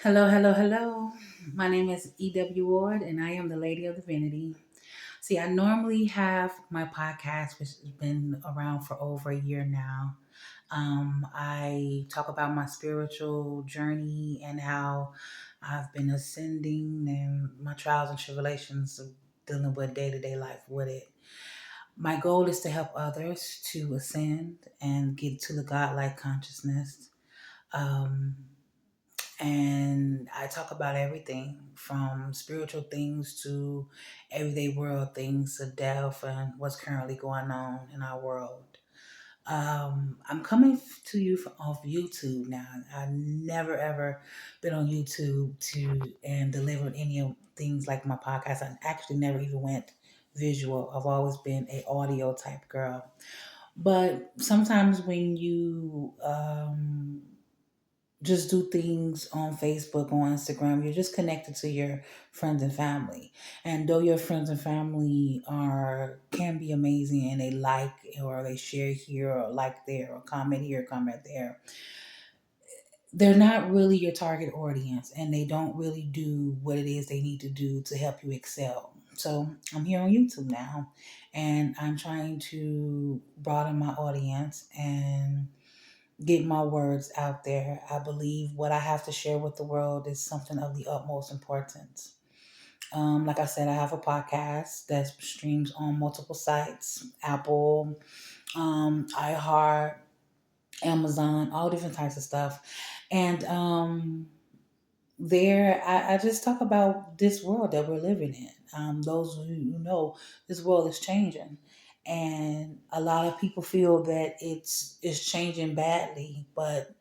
Hello, hello, hello. My name is E.W. Ward, and I am the Lady of Divinity. See, I normally have my podcast, which has been around for over a year now. I talk about my spiritual journey and how I've been ascending and my trials and tribulations of dealing with day to day life with it. My goal is to help others to ascend and get to the godlike consciousness. Um, and I talk about everything from spiritual things to everyday world things to death and what's currently going on in our world. I'm coming to you off YouTube now. I've never ever been on YouTube to and delivered any of things like my podcast. I actually never even went visual. I've always been a audio type girl. But sometimes when you just do things on Facebook, on Instagram. You're just connected to your friends and family. And though your friends and family are can be amazing and they like or they share here or like there or comment here, comment there, they're not really your target audience and they don't really do what it is they need to do to help you excel. So I'm here on YouTube now and I'm trying to broaden my audience and get my words out there. I believe what I have to share with the world is something of the utmost importance. Like I said, I have a podcast that streams on multiple sites: Apple, iHeart, Amazon, all different types of stuff. And there, I just talk about this world that we're living in. Those who know, this world is changing. And a lot of people feel that it's changing badly, but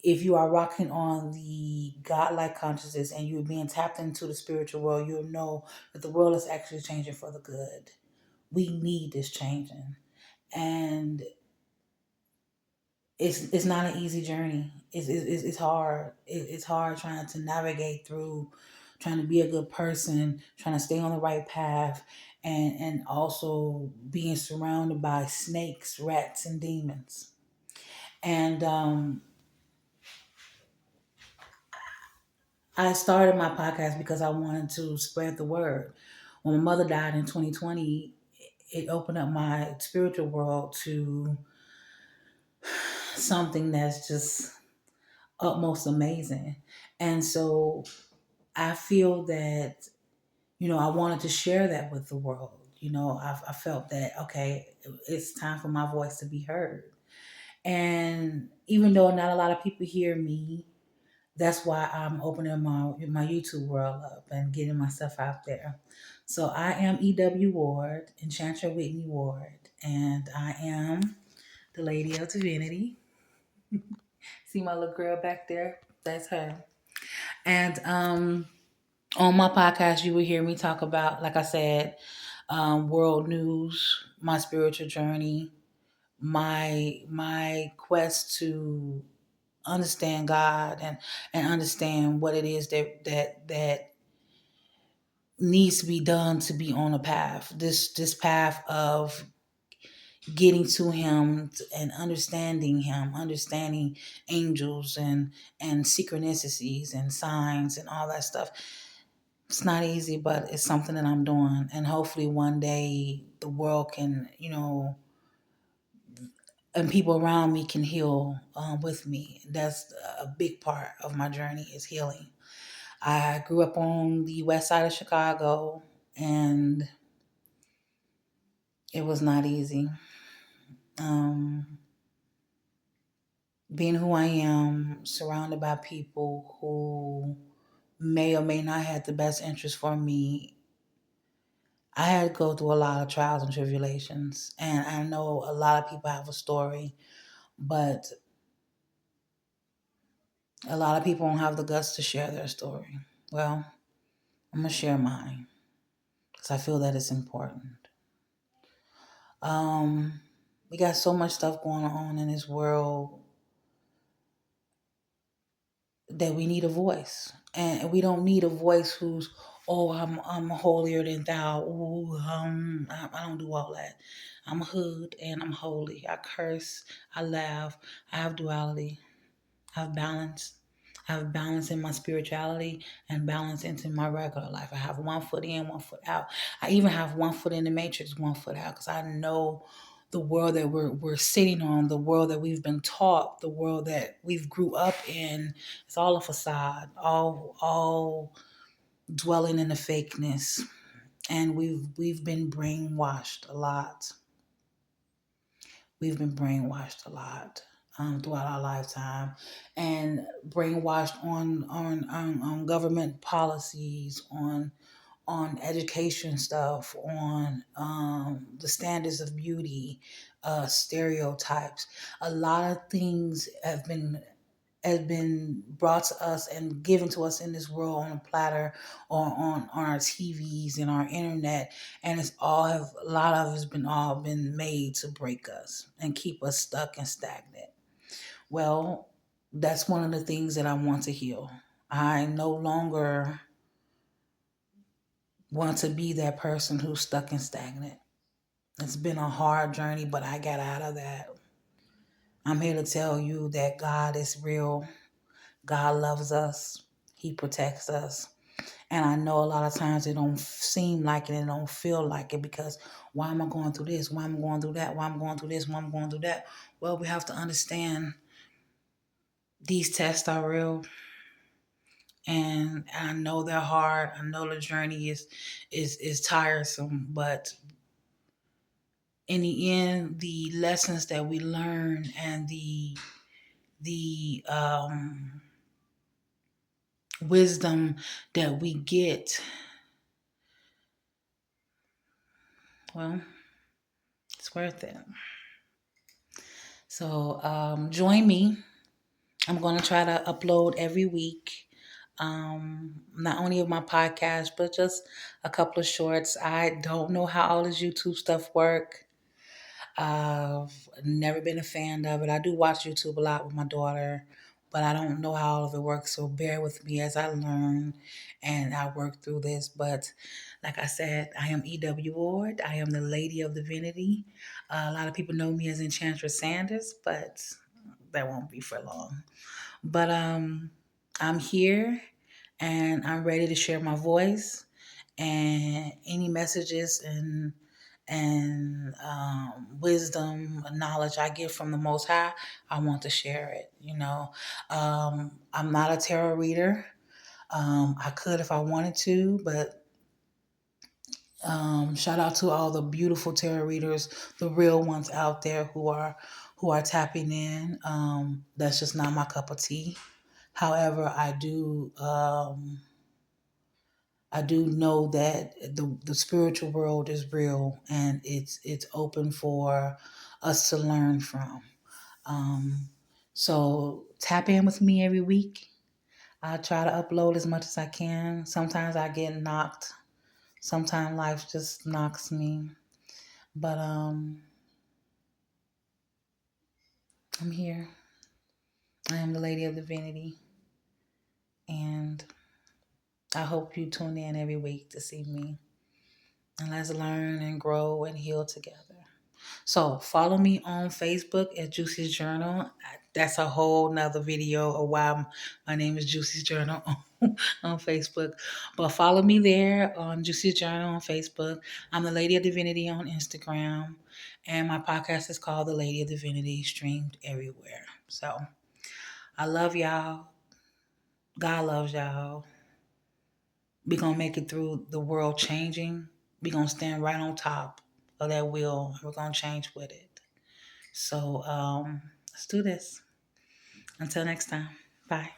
if you are rocking on the godlike consciousness and you're being tapped into the spiritual world, you'll know that the world is actually changing for the good. We need this changing. And it's not an easy journey. It's hard. It's hard trying to navigate through, trying to be a good person, trying to stay on the right path, and also being surrounded by snakes, rats, and demons. And I started my podcast because I wanted to spread the word. When my mother died in 2020, it opened up my spiritual world to something that's just utmost amazing. And so I feel that, I wanted to share that with the world. I felt that, okay, it's time for my voice to be heard. And even though not a lot of people hear me, that's why I'm opening my YouTube world up and getting myself out there. So I am E.W. Ward, Enchanter Whitney Ward, and I am the Lady of Divinity. See my little girl back there? That's her. And on my podcast, you will hear me talk about, like I said, world news, my spiritual journey, my quest to understand God and understand what it is that needs to be done to be on a path. This path of getting to and him, understanding angels and synchronicities and signs and all that stuff. It's not easy, but it's something that I'm doing, and hopefully one day the world can, and people around me can heal with me. That's a big part of my journey is healing. I grew up on the west side of Chicago, and it was not easy. Um, Being who I am, surrounded by people who may or may not have the best interest for me, I had to go through a lot of trials and tribulations. And I know a lot of people have a story, but a lot of people don't have the guts to share their story. Well, I'm going to share mine because I feel that it's important. Um, we got so much stuff going on in this world that we need a voice. And we don't need a voice who's, oh, I'm holier than thou. Ooh, I don't do all that. I'm hood and I'm holy. I curse, I laugh, I have duality, I have balance, have balance in my spirituality and balance into my regular life. I have one foot in, one foot out. I even have one foot in the matrix, one foot out, because I know the world that we're sitting on, the world that we've been taught, the world that we've grew up in. It's all a facade, all dwelling in the fakeness, and we've been brainwashed a lot. We've been brainwashed a lot throughout our lifetime, and brainwashed on government policies, on education stuff, on the standards of beauty, stereotypes. A lot of things have been brought to us and given to us in this world on a platter, or on our TVs and our internet, and it's all have a lot of it's been all been made to break us and keep us stuck and stagnant. Well, that's one of the things that I want to heal. I no longer want to be that person who's stuck and stagnant. It's been a hard journey, but I got out of that. I'm here to tell you that God is real. God loves us. He protects us. And I know a lot of times it don't seem like it and don't feel like it, because why am I going through this? Why am I going through that? Why am I going through this? Why am I going through that? Well, we have to understand these tests are real, and I know they're hard. I know the journey is tiresome, but in the end, the lessons that we learn and the wisdom that we get, well, it's worth it. So join me. I'm going to try to upload every week. Not only of my podcast, but just a couple of shorts. I don't know how all this YouTube stuff work. I've never been a fan of it. I do watch YouTube a lot with my daughter, but I don't know how all of it works. So bear with me as I learn and I work through this. But like I said, I am E.W. Ward. I am the Lady of Divinity. A lot of people know me as Enchantress Sanders, but that won't be for long. But I'm here and I'm ready to share my voice, and any messages and wisdom, knowledge I get from the Most High, I want to share it. I'm not a tarot reader. I could if I wanted to, but shout out to all the beautiful tarot readers, the real ones out there who are tapping in. That's just not my cup of tea. However, I do know that the spiritual world is real, and it's open for us to learn from. Um, so tap in with me every week. I try to upload as much as I can. Sometimes I get knocked. Sometimes life just knocks me. But I'm here. I am the Lady of Divinity, and I hope you tune in every week to see me. And let's learn and grow and heal together. So follow me on Facebook at Juicy's Journal. That's a whole nother video of why my name is Juicy's Journal on Facebook. But follow me there on Juicy's Journal on Facebook. I'm the Lady of Divinity on Instagram. And my podcast is called The Lady of Divinity, streamed everywhere. So I love y'all. God loves y'all. We're going to make it through the world changing. We're going to stand right on top of that wheel. We're going to change with it. So let's do this. Until next time. Bye.